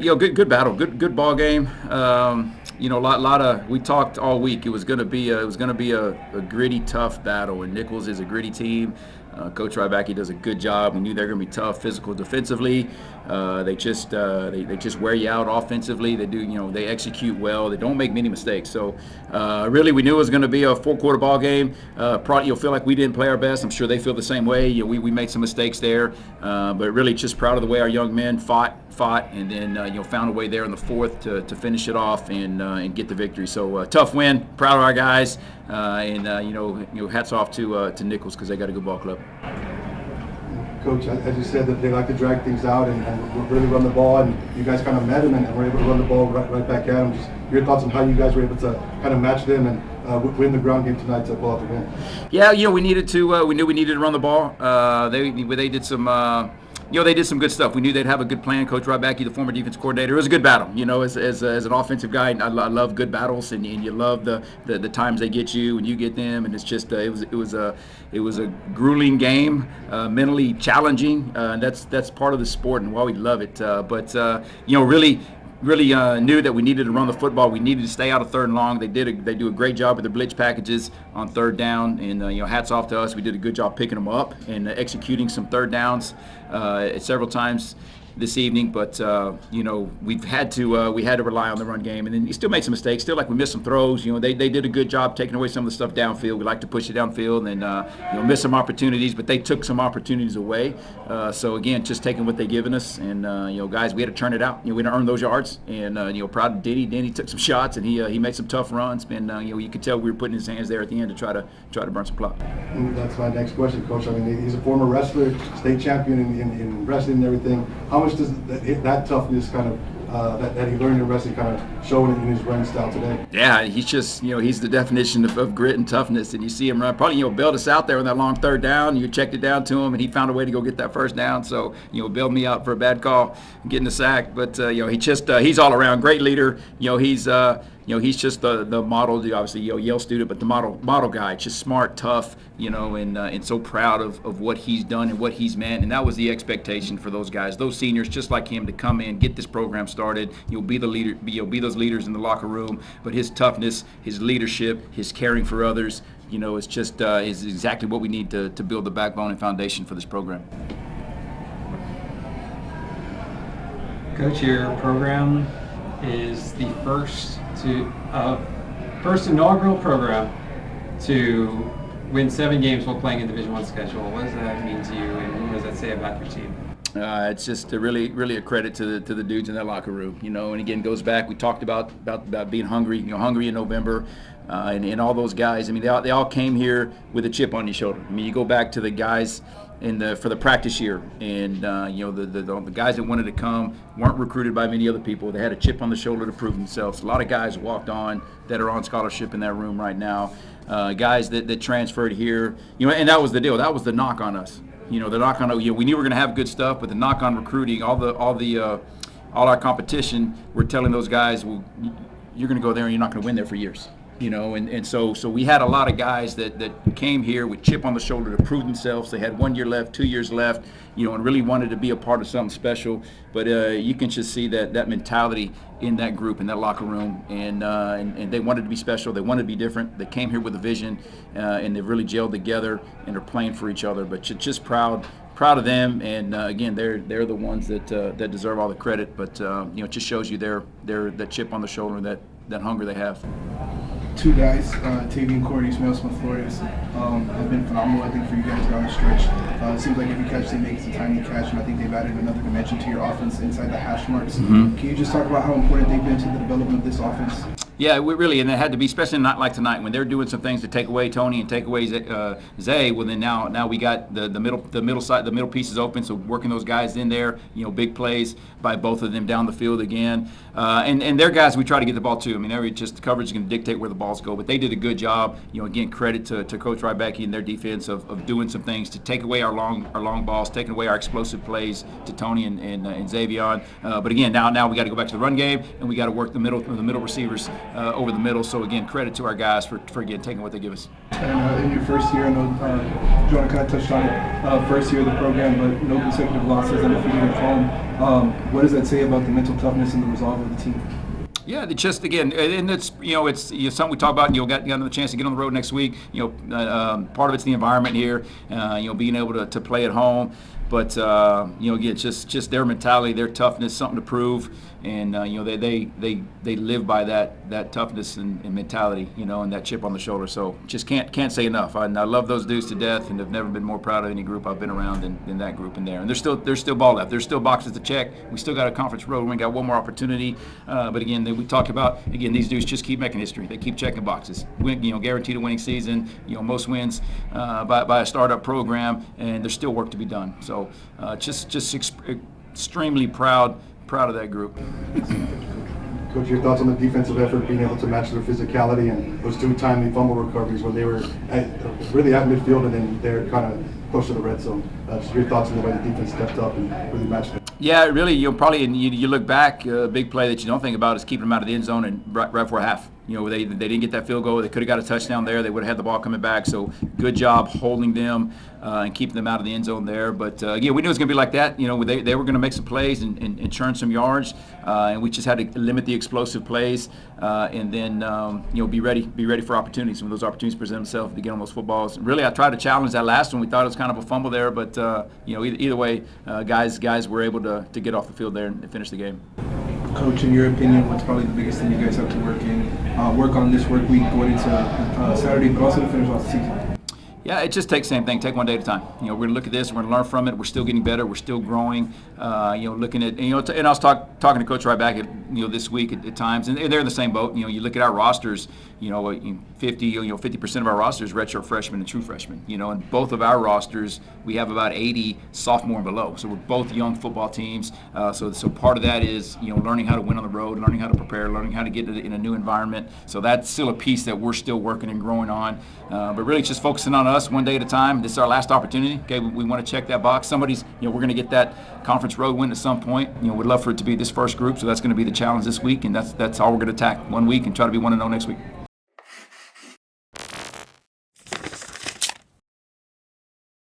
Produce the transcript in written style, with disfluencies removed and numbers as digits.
Good battle, good ball game. Lot of we talked all week. It was going to be a gritty, tough battle, and Nichols is a gritty team. Coach Rybacki does a good job. We knew they were going to be tough, physical, defensively. They just wear you out offensively. They execute well. They don't make many mistakes. So really, we knew it was going to be a four-quarter ball game. Probably you'll feel like we didn't play our best. I'm sure they feel the same way. We made some mistakes there, but really just proud of the way our young men fought, and then found a way there in the fourth to finish it off and get the victory. So tough win. Proud of our guys, and hats off to Nichols because they got a good ball club. Coach, as you said, that they like to drag things out and really run the ball, and you guys kind of met them and were able to run the ball right back at them. Just your thoughts on how you guys were able to kind of match them and win the ground game tonight to pull out the win. Yeah, we needed to. We knew we needed to run the ball. They did some. They did some good stuff. We knew they'd have a good plan. Coach Rybacki, the former defense coordinator, it was a good battle. As an offensive guy, I love good battles, and you love the times they get you and you get them, and it's just it was a grueling game, mentally challenging. And that's part of the sport, and why we love it. But really knew that we needed to run the football. We needed to stay out of third and long. They do a great job with their blitz packages on third down, and hats off to us. We did a good job picking them up and executing some third downs several times this evening, but we had to rely on the run game, and then you still made some mistakes. Still, like we missed some throws. They did a good job taking away some of the stuff downfield. We like to push it downfield and miss some opportunities, but they took some opportunities away. So again, just taking what they given us, and guys, we had to turn it out. We didn't earn those yards, and proud of Denny. Denny took some shots, and he made some tough runs. And you could tell we were putting his hands there at the end to try to burn some clock. That's my next question, Coach. I mean, he's a former wrestler, state champion in wrestling and everything. How much does that toughness kind of that he learned in wrestling kind of showing in his running style today? Yeah, he's just he's the definition of grit and toughness, and you see him run. Probably bailed us out there on that long third down. You checked it down to him, and he found a way to go get that first down. So bailed me out for a bad call, getting the sack. But he's all around great leader. He's just the model, obviously Yale student, but the model guy, just smart, tough, and so proud of what he's done and what he's meant. And that was the expectation for those guys, those seniors, just like him, to come in, get this program started. Be the leader, be those leaders in the locker room. But his toughness, his leadership, his caring for others, it's just is exactly what we need to build the backbone and foundation for this program. Coach, your program is the first inaugural program to win 7 games while playing a Division I schedule. What does that mean to you, and what does that say about your team? It's just really a credit to the dudes in that locker room, and again, goes back. We talked about being hungry, hungry in November, and all those guys. I mean, they all came here with a chip on your shoulder. I mean, you go back to the guys for the practice year, and the guys that wanted to come weren't recruited by many other people. They had a chip on the shoulder to prove themselves. A lot of guys walked on that are on scholarship in that room right now. Guys that transferred here, and that was the deal. That was the knock on us. The knock on we knew we were going to have good stuff, but the knock on recruiting, all our competition, we're telling those guys, well, you're going to go there and you're not going to win there for years. So we had a lot of guys that came here with chip on the shoulder to prove themselves. They had 1 year left, 2 years left, and really wanted to be a part of something special. But you can just see that mentality in that group, in that locker room, and they wanted to be special. They wanted to be different. They came here with a vision, and they've really gelled together and are playing for each other. But just proud of them, and again, they're the ones that deserve all the credit. But it just shows you their that chip on the shoulder, that hunger they have. Two guys, Tavian Cordy, Smith Flores, have been phenomenal, I think, for you guys down the stretch. It seems like every catch they make is a timely catch, and I think they've added another dimension to your offense inside the hash marks. Mm-hmm. Can you just talk about how important they've been to the development of this offense? Yeah, we really, and it had to be, especially not like tonight when they're doing some things to take away Tony and take away Zay. Well, then now we got the middle side, the middle pieces open. So working those guys in there, big plays by both of them down the field again, and their guys we try to get the ball to. I mean, the coverage is going to dictate where the balls go, but they did a good job. Again, credit to Coach Rybacki and their defense of doing some things to take away our long balls, taking away our explosive plays to Tony and Xavion. But again, now we got to go back to the run game, and we got to work the middle receivers over the middle. So again, credit to our guys for again taking what they give us. And in your first year, I know Jonah kind of touched on it, first year of the program, but no consecutive losses, undefeated at home. What does that say about the mental toughness and the resolve of the team? Yeah, just again, and it's it's something we talk about. Got another chance to get on the road next week. Part of it's the environment here. Being able to play at home, but again, just their mentality, their toughness, something to prove, and they live by that toughness and mentality, and that chip on the shoulder. So just can't say enough. I love those dudes to death, and have never been more proud of any group I've been around than that group in there. And there's still ball left. There's still boxes to check. We still got a conference road. We got one more opportunity, but again, we talked about these dudes just keep making history. They keep checking boxes. Guaranteed a winning season. Most wins by a startup program, and there's still work to be done. So just extremely proud of that group. Coach, your thoughts on the defensive effort, being able to match their physicality and those 2 timely fumble recoveries when they were really at midfield and then they're kind of close to the red zone. Just your thoughts on the way the defense stepped up and really matched it. Yeah, really, you look back, a big play that you don't think about is keeping them out of the end zone and right before half. They didn't get that field goal. They could have got a touchdown there. They would have had the ball coming back. So good job holding them and keeping them out of the end zone there. But again, we knew it was going to be like that. They were going to make some plays and churn some yards, and we just had to limit the explosive plays and then be ready for opportunities when those opportunities present themselves to get on those footballs. Really, I tried to challenge that last one. We thought it was kind of a fumble there, but either way, guys were able to get off the field there and finish the game. Coach, in your opinion, what's probably the biggest thing you guys have to work on this work week going into Saturday, but also to finish off the season? Yeah, it just takes the same thing. Take one day at a time. We're going to look at this. We're going to learn from it. We're still getting better. We're still growing. Looking at and I was talking to Coach Ryback at this week at times, and they're in the same boat. You look at our rosters. 50% of our rosters redshirt freshmen and true freshmen. And both of our rosters, we have about 80 sophomore and below. So we're both young football teams. So part of that is learning how to win on the road, learning how to prepare, learning how to get in a new environment. So that's still a piece that we're still working and growing on. But really, it's just focusing on us one day at a time. This is our last opportunity. Okay, we want to check that box. We're going to get that conference road win at some point. We'd love for it to be this first group. So that's going to be the challenge this week, and that's all we're going to attack one week and try to be 1-0 next week.